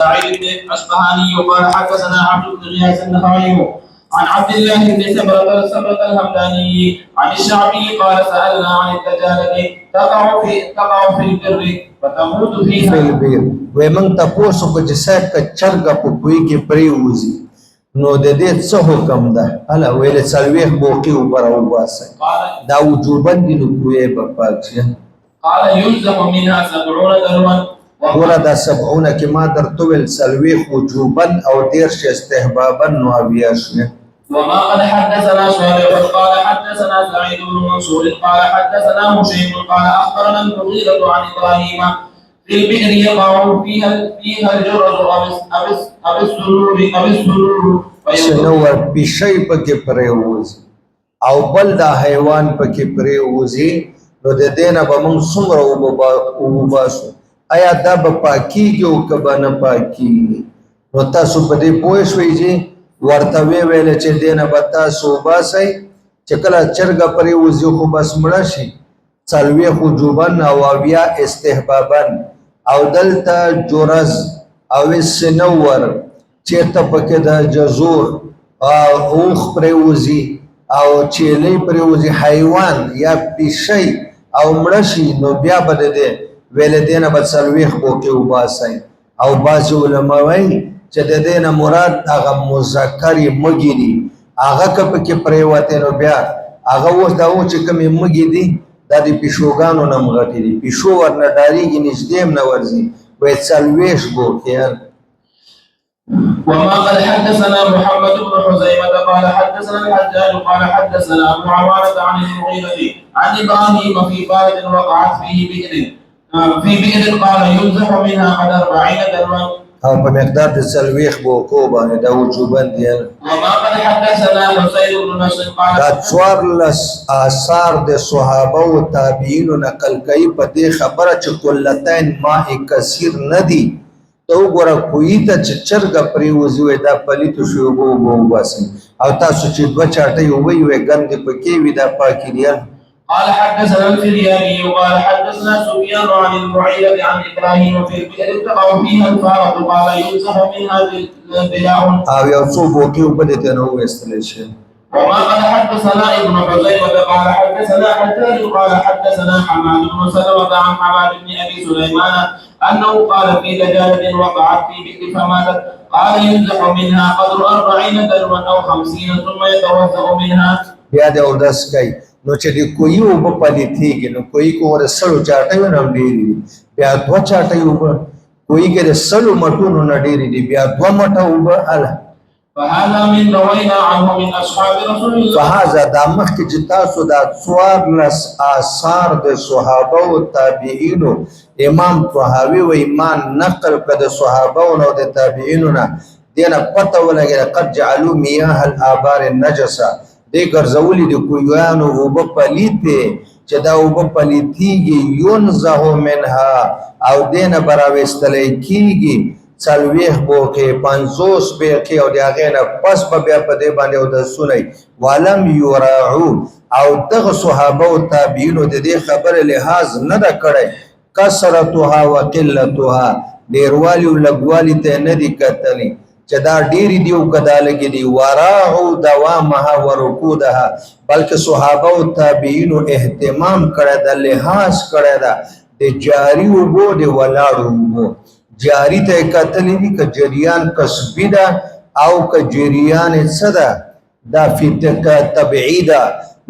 سعيد بن أصبهاني قال حدثنا عبد بن غياث النخعي عن عبد الله بن سبرة الهمداني عن الشعبي قال سألنا عن الدجالة تقع في البر فتموت فيها. في البر ومن تاسو کو چې سات ک چرګ په کوی کې پریوزي نو د دې څه حکم ده؟ هله ویل سلويخ بوقي وبر او واسه دا وجوبن دي نو کوی په پاتشه. قال يلزم منها 70 دروا ورا دا 70 کې ما درتویل سلويخ وجوبن او ديرش استحبابا نو اویاشه. وما قد حدثنا صالح قال حدثنا سعيد بن منصور قال حدثنا هشيم قال اخبرنا المغيرة عن ابراهيم في البئر يقع فيها الجرز او السرور سنور بشي پکې پریوزي او بل دا حیوان پکې پریوزي نو د دینه به موږ څومره وباسو؟ آیا دا به پاکیږي او که نه پاکیږي؟ نو تاسو په دې پوه شئ چې ورته ویل چې دینه به تاسو وباسئ چې کله چرګه پریوزي خو بس مړه شي څلوېښت وجوبن او اویا استحبابن او دلته جرز او سنور چیرته پکې د جزور او اوخ پریوزي او چیلی پریوزي حیوان یا پیشی او مړشي نو بیا به د ویل دینه به څلوېښت بوکې وباسئ. او بعضې علما وایي چې د دې نه مراد هغه مذکرې مږې دي هغه که پکې پریوتې نو بیا هغه اوس دا و چې کومې مږې دي دا د پیشوګانو نه هم غټې دي پیشو ورنه ډارېږي نږدې هم نه ورځي وایي څلوېښت بوکې. وما قد حدثنا محمد بن خزيمة قال حدثنا الحجاج قال حدثنا أبو عوانة عن المغيرة عن إبراهيم في بلد وقعت في بئر قال ينزح منها قد 40 دروا او په مقدار د څلوېښت بوکو باندې دا وجوبن دي. وما قد حدثنا حسين بن نصر قال دا څوارلس آثار د صحابه او تابعینو نقل کوي په دې خبره چې کلتین ماء کثیر نه دي. ته وګوره کوی ته چې چرګه پریوزي وای دا پلیتو شی اوبه وباسئ او تاسو چې دوه چاټۍ اوبه یې وای ګندې پکې وي دا پاکې دي. قال حدثنا الفريابي قال حدثنا سفيان عن المعيرة عن إبراهيم في البئر تقع فيها الفارة قال ينزح منها الضياع او یو څو بوکې اوبه دې ته نه وویستلی شي. وما قد حدثنا ابن خزيمة قال حدثنا حجاج قال حدثنا حماد بن سلمة عن حماد بن أبي سليمان أنه قال في دجاجة وقعت في بئر فماتت قال ينزح منها قدر 40 دروا أو 50 ثم يتوضأ منها. بیا دې اودس کوي نو چې د کوی اوبه پلیتېږي نو کوی کو ور سلو چاټیو نه ډېرې دي بیا دوه چاټۍ اوبه کوی کې د سلو مټونو نه ډېرې دي بیا دوه مټه اوبه اله. فهذا من روينا عنه من اصحاب رسول الله. فهذا دا مخکې چې تاسو دا څوارلس آثار د صحابه او تابعینو امام طحاوي و ایمان نقل کړ د صحابه او د تابعینو نه دینه پته ولګي قد جعلوا مياه الآبار النجسه دې ګرځولې د کویانو اوبه پلیتې چې دا اوبه پلیتېږي ينزه منها او دینه براوستلی کېږي 40 بوکې 50 بوکې او د هغې نه پس به بیا په دې باندې اودسونه ولم یراعو او دغه صحابه او تابعینو د دې خبرې لحاظ نه ده کړی کثرتها و قلتها ډېروالي او لږوالي ته نه دي کتلي چې دا ډېرې دي او که دا لږې دي وراعو دوامها و رکودها بلکې صحابه او تابعینو اهتمام کړی ده لحاظ کړی ده د جاري اوبو د ولاړو اوبو جاری ته کتلی دي که جریان کسبی ده او که جریان څه ده دا فیتک طبعی ده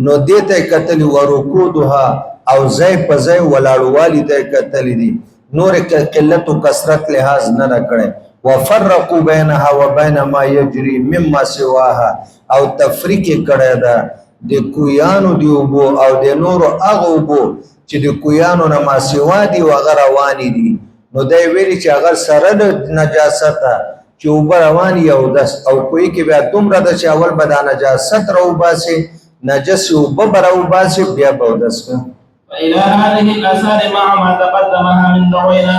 نو دې ته کتلی ورکودها او ځای په ځای ولاړوالي ته کتلی دي نور قلت و کثرت لحاظ نه کړی. وفرقوا بینها و بین ما یجری مما سواها او تفریق کړی ده د کویانو دی اوبو او د نورو هغه اوبو چې د کویانو نه ما سوا دي او هغه روانې دي نو دی ویلي چې هغه سره د نجاست چې اوبه روانې اودس او کوی کې بیا دومره ده چې اول به دا نجاست راوباسي نجس اوبه به راوباسي بیا به اودس کوي. فإلى هذه الآثار مع ما تقدمها من روينا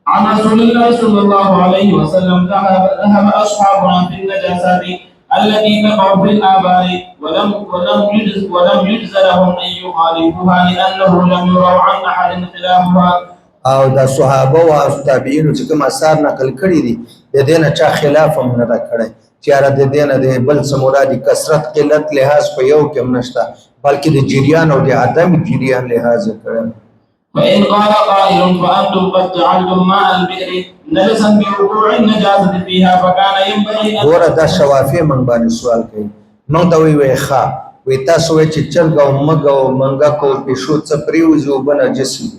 عن رسول الله صلى الله عليه وسلم ذهب أصحابنا في النجاسات التي تقع في الآبار ولم يجز لهم أن يخالفوها لأنه لم يروا عن أحد خلافها او د صحابه او تابعین چې کوم اثار نقل کړي دي د دې نه چا خلاف هم نه کړی چې اره د دې نه د بل څه مرادي کثرت قلت لحاظ په یو کې هم نشته بلکې د جریان او د عدم جریان لحاظ کړی. فإن قال قائل فأنتم قد جعلتم ماء البئر نجسا بوقوع النجاسة فيها فكان ينبغي أن ګوره دا شوافی من باندې سوال کوي موږ ته وی ښه وی تاسو وی چې چرګ او مګ او منګک او پیشو څه پریوځي اوبه نجس دي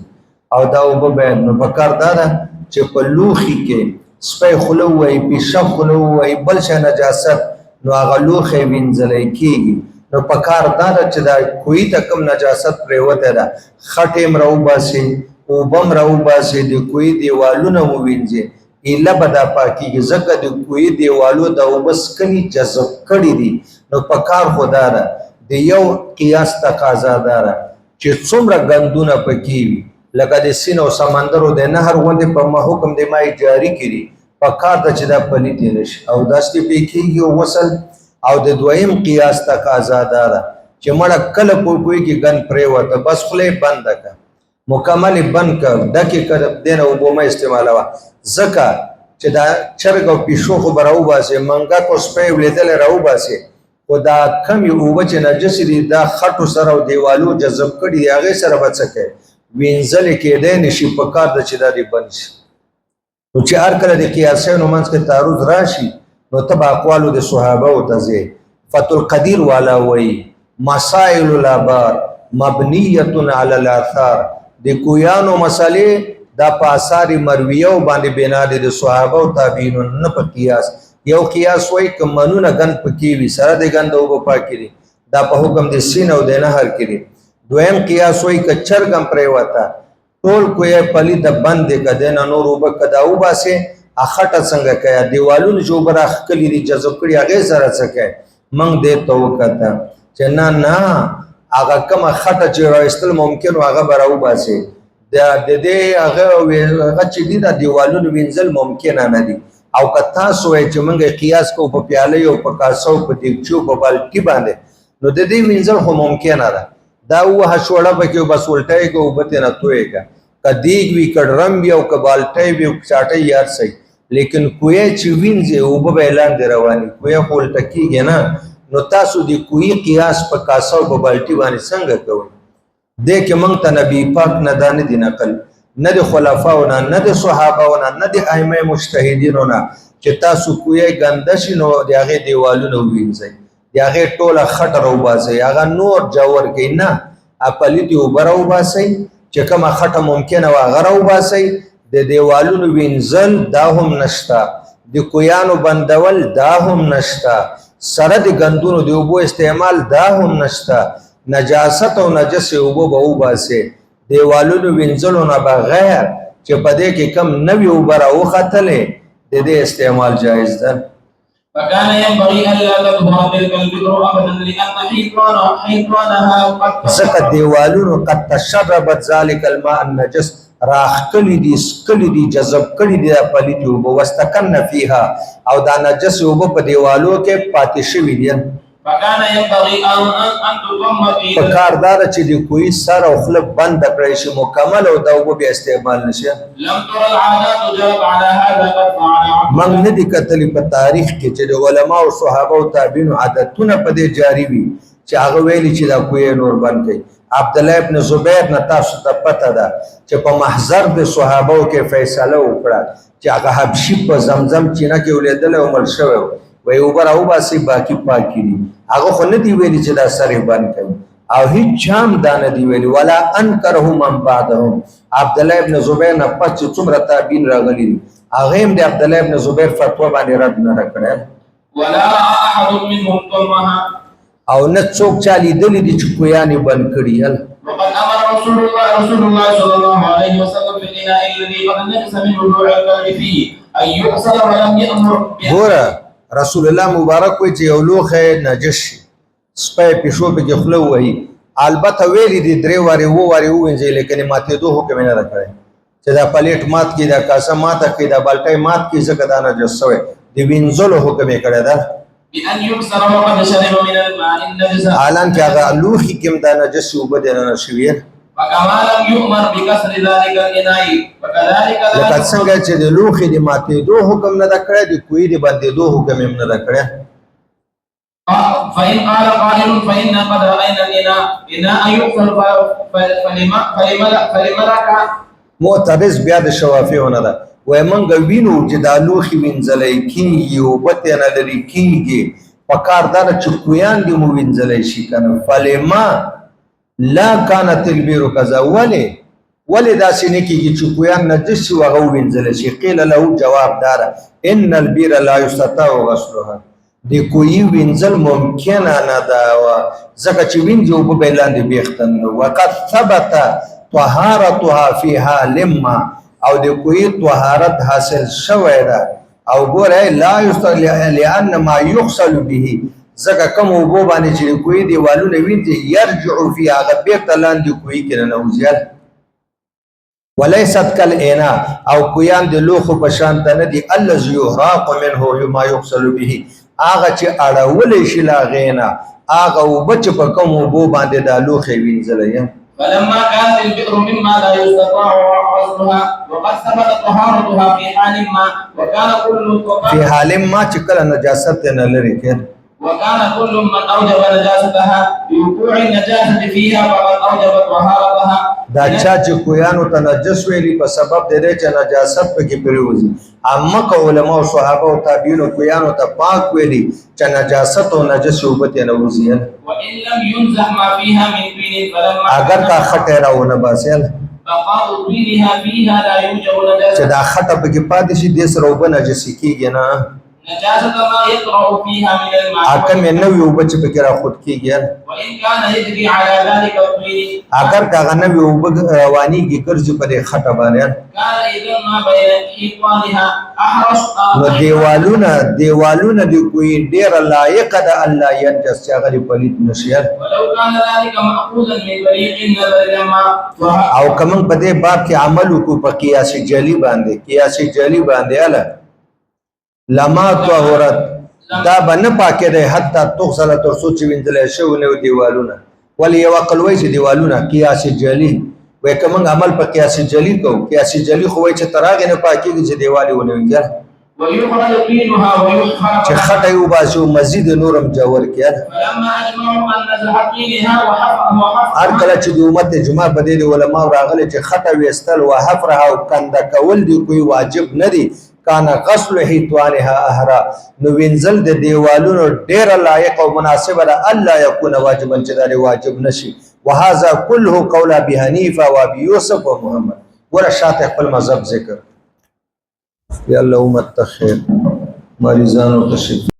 او دا اوبه باید نو پکار دا ده چې په لوښي کې سپی خوله ووایي پیشه خوله ووایي بل شی نجاست نو هغه لوښی وینځلی کېږي نو پکار دا ده چې دا کوهي ته کوم نجاست پرېوتی ده خټې هم راوباسي اوبه هم راوباسي د کوهي دیوالونه مو وینځي ایله به دا پاکېږي ځکه د کوهي دیوالو دا اوبه څکلي جذب کړي دي نو پکار خو دا ده د یو قیاس تقاضا دا ده چې څومره ګندونه پکې وي لکه د سیند او سمندر او د نهر غوندې په حکم د مای جاری کړي پکار ده چې دا پلیتې نشي او داسې پې کېږي او غسل او د دویم قیاس تقاضا دا ده چې مړه کله کوی کې ګن پرېوته بس خوله یې بنده کړه مکمل یې بند کړه ډکې کړه دې نه اوبه مه استعمالوه ځکه چې دا چرګ او پیشو خو به راوباسې منګک او سپی ولیدلی راوباسې خو دا کمې اوبه چې نجسې دي دا خټو سره او دیوالو جذب کړي دي هغې سره به څه کوي وینځلې کېدی نشي پکار ده چې دا دې بند شي نو چې هر کله د قیاسیانو منځ کې تعارض راشي نو ته به اقوالو د صحابهو ته ځې فتح القدیر والا وایي مسائل الآبار مبنیة علی الاثار د کویانو مسئلې دا په آثار مرویو باندې بنا دي د صحابه او تابعینو نه په قیاس یو قیاس وایي که منونه ګند پکې وي سره د ګند اوبه پاکې دي دا په حکم د سیند او د نهر کې دي دویم قیاس وایي که چرګ هم پرېوته ټول کوی پلی د بند دی که دی نه نور اوبه که دا وباسې خټه څنګه کوي دیوالونه چې اوبه راښکلي دي جذب کړي هغې سره څه کوي موږ دې ته وکته چې نه هغه کومه خټه چې راایستل ممکن و هغه به راوباسې د دې هغه چې دي دا دیوالونه وینځل ممکنه نه دي او که تاسو وایئ چې موږ قیاس کوو په پیالۍ او په کاسه او په دیګچو په بالټي باندې نو د دې وینځل خو ممکنه ده دا ووهه شوړه پکې بس الټی که اوبه ترې نه تویې که که دیګ وي که ډرم وي او که بالټی وي او چاټۍ یار صحیح لیکن کوی چې وینځي اوبه به یې لاندې رواني کوی خو الټه کېږي نه نو تاسو د کوی قیاس په کاسه او په بالټي باندې څنګه کوئ دې کې موږ ته نبي پاک نه دا نه دي نقل نه د خلفاو نه د صحابهو نه د ائمه مجتهدینو نه چې تاسو کوی ګنده شي نو د هغې دیوالونه ووینځئ د هغې ټوله خټه راوباسئ هغه نور جوور کوي نه پلیتې اوبه راوباسئ چې کومه خټه ممکنه وه هغه راوباسئ د دیوالونو وینځل دا هم نشته د کویانو بندول دا هم نشته سره د ګندونو د اوبو استعمال دا هم نشته نجاست او نجس اوبه به وباسې دیوالونو وینځلو نه بغیر چې په دې کې کم نوي اوبه راوختلې د دې استعمال جایز ده فكان ينبغي ألا تطهر تلك البئر أبدا لأن حيطانها قد ځکه دیوالونو قد تشربت ذلك الماء النجس راخکلی دي سکلی دي جذب کړي دي د پلیتې اوبه واستکن فیها او دا نجس اوبه په دیوالو کې پاتې شوي دي فكان ينبغي أن تضم في پکار دا ده چې د کوهي سر او خوله بنده کړی شي مکمل او دا اوبه بیا استعمال نشي لم تر العادات جرت على هذا قد فعل موږ نه دي کتلي په تاریخ کې چې د علما او صحابه او تابعینو عادتونه په دې جاری وي چې هغه ویلي چې دا کوهي نور بند کړي عبد الله ابن زبیر نه تاسو ته پته ده چې په محضر د صحابه کې فیصله وکړه چې هغه حبشي په زمزم چینه کې ولیدلی او مړ شوی وایي اوبه راوباسئ باقي پاکې دي هغه خو نه دي ویلي چې دا سر یې بند کوي او هیڅ چا هم دا نه دي ویلي ولا انکره من بعدهم عبد الله ابن زبیر نه پس چې څومره تابعین راغلي دي هغې هم د عبد الله ابن زبیر فتوا باندې رد نه ده کړی ولا أحد منهم ضمها او نه څوک چا لیدلي دي چې کویانې بند کړي وقد امر رسول الله صلى الله عليه وسلم بالإناء الذي قد نجس من رجوع الكلب فيه ان يغسل ولم يأمر ګوره رسول الله مبارک وایي چې یو لوښی نجس شي سپی پیشو پکې خوله ووهي البته ویلي دي 3 وارې 2 وارې ووینځئ لیکن یې ماتېدو حکم یې نه ده کړی چې دا پلیټ مات کړي دا کاسه ماته کړي دا بالټۍ مات کړي ځکه دا نجس شوی د وینځلو حکم یې کړی ده بأن يكسر وقد شرب من الماء النجس حالانکه هغه لوښي کې هم دا نجس اوبه دننه شوي وكما لم يؤمر بكسر ذلك الإناء وكذلك لکه لا څنګه چې د لوښي د ماتېدو حکم نه ده کړی د کوهي د بندېدو حکم هم نه ده کړی. فإن قال قائل فإن قد رأينا الإناء يغسل فلم لك. معترض بیا د شوافیو نه ده، وایي موږ وینو چې دا لوښي وینځلی کېږي، اوبه ترې نه لرې کېږي، پکار دا ده چې کویان دې مو وینځلی شي که نه. فلما لا کانت البیر کذا، ولې داسې نه کېږي چې کویان نجس شي او هغه ووینځلی شي؟ قیل له جواب دا ده ان البیر لا یستطاع غسلها، د کوهي وینځل ممکنه نه ده ځکه چې وینځي اوبه به یې لاندې بیختن. وقد ثبت طهارتها فيها لما، او د کوهي طهارت حاصل شوی ده. او ګوره لا یستطاع لأن ما یغسل به، ځکه کوم اوبو باندې چې د کوهي دیوالونه وینځي یرجع فی، هغه بیرته لاندې کوهي کې ننوځي. وليست كالإناء، او کویان د لوښو په شان ته نه دي الذي يهراق منه ما يغسل به، هغه چې اړولی شي له هغې نه هغه اوبه چې په کوم اوبو باندې دا لوښی وینځلی. فلما كانت البئر مما لا يستطاع غسلها وقد ثبت طهارتها في حال ما وكان كل في حال ما چې کله نجاست نه لري کې، وكان كل من اوجب نجاستها بوقوع النجاسه فيها فقد اوجب طهارتها. دا چا چې کویانو ته نجس ویلي په سبب د دې چې نجاست پکې پرېوځي. عامه علماء او صحابه او تابعینو کویانو ته پاک ویلي چې نجاست او نجس اوبه ترې نه وځي. وان لم ينزح ما فيها من طين فلما اگر کا خټه راونه باسي بقاء طينها فيها لا يوجب نجاسه، چې دا خټه پکې پاتې شي دې سره اوبه نجسي کېږي نه. نجاسه ما يطرأ فيها من الماء، حکم یې نوې اوبه چې پکې راخوت کېږي. وان كان يجري على ذلك الطين اگر کاغه نوې اوبه روانېږي ګرځي په دې خټه باندې، كان اذا ما بين حيطانها احرص. نو دیوالونه د کوی ډېر لایق ده الله ينجس چې هغه پلید نشي. ولو كان ذلك مأخوذا من طريق النظر لما او کوم په دې باب کې عمل وکړو په قیاس جلی باندې اله لما طهرت، دا بنه پاکه ده حتی تغسل تر سوچ وینځل شو نو دیوالونه. ولی یو عقل وای چې دیوالونه قیاس جلی وای، کوم عمل په قیاس جلی کو، قیاس جلی خو وای چې تراغ نه پاکیږي چې دیوالي ونه وینځل ويخرج طينها ويحرق چې خټه یو باسو مزید نورم جوړ کړ. فلما اجمعوا ان نزح طينها وحفرها هر کله چې د امت جمعه په دې علماء راغلي چې خټه وېستل او حفرها او کنده کول دی کوئی واجب نه دی، کان غسل حیطانها احرا، نو وینځل د دیوالونو ډیر لایق او مناسب ده الله یکون واجبا چې دا واجب نشي. وهذا كله قول ابي حنیفه و ابي يوسف و محمد. ور شاته خپل مذهب ذکر یا الله امت خیر مریضانو ته شفا.